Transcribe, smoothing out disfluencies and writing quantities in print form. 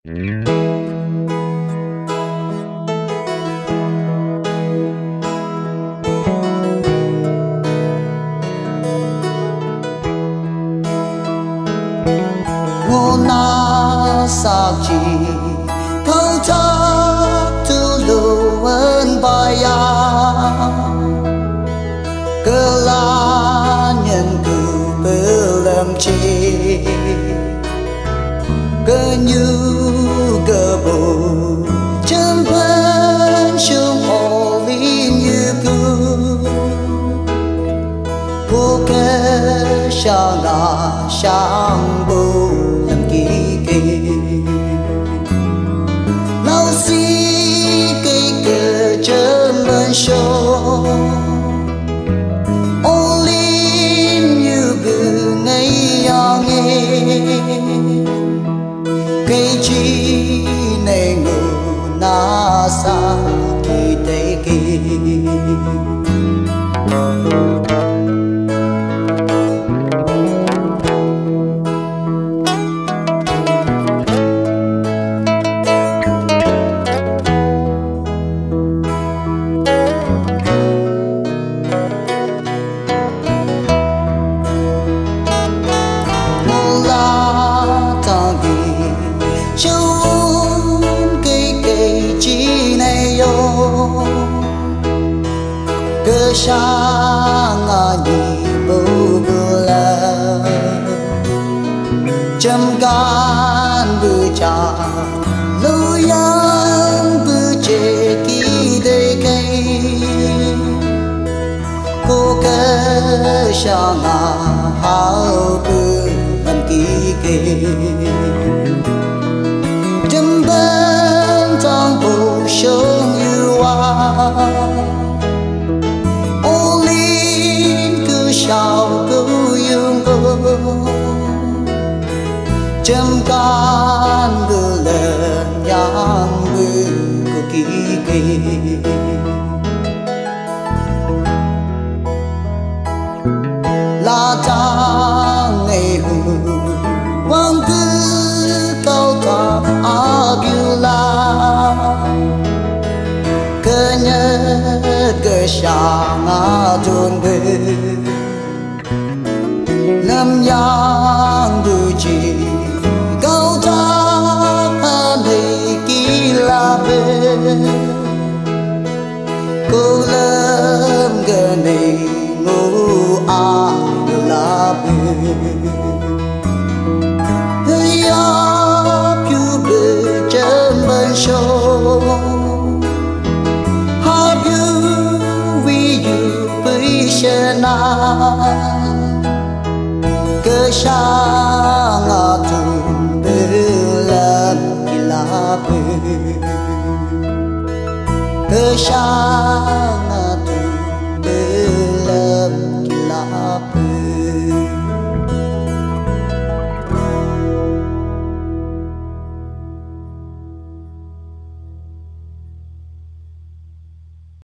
ngô na sa chi thâu cha tu lu ơn bài ya cơ la nhân cử bơ làm chi cơ như cơ bồ chân vẫn sương hồ lý như cư vô kê sa ngà sang bồ làm kỳ kỳ lâu xí cây cờ chân vẫn sâu ô linh như bự ngây nghe cây chi này ngủ na sa kỳ tây kỳ cơ sang nghi bồ la chăm gan bư cha lưu yang bư chê kỳ đề cây cô cơ sang hao bư làm kỳ kê chăm bên trong bầu sông như hoa sao cứu dương cô chăm can đưa lên yang bư cô kỳ kỳ la cha ngày hù quang tư cao thả agula cơ nhớ cơ sang thôn bê lâm yang bư chi cao thác này kỳ la bê cô lâm gần này ngô la bê hơi áp chú bê chân bên sâu have you vì you bây giờ cơ sang thun bê làm kỳ la bê cơ sang